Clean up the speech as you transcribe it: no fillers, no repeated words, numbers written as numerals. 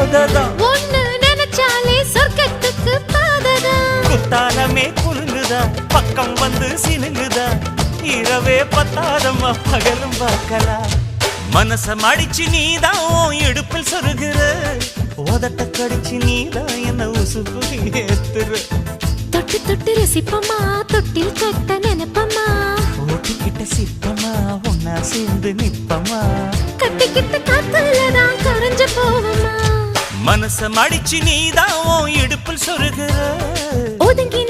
போததான் ஒண்ணு நினைச்சாலே சொர்க்கத்துக்கு பாததான் குத்தாலமே குலுங்குதா பக்கம் வந்து சினுங்குதா இரவே பத்தாதம்மா பகலும் பார்க்கலாம் மனச மடிச்சு நீதான் இடுப்பில் சொருகிற உதட்ட கடிச்சு நீதான் என்ன உசுப்பு ஏத்துற தொட்டு தொட்டு ரசிப்பமா தொட்டில் கட்ட நினைப்பமா ஓட்டிக்கிட்ட சிப்பமா ஒன்னா சேர்ந்து நிப்பமா கட்டிக்கிட்ட காத்துலதான் கரைஞ்ச போவமா மனச மடிச்சு நீதான் இடுப்பில் சொருகிற ஒதுங்கி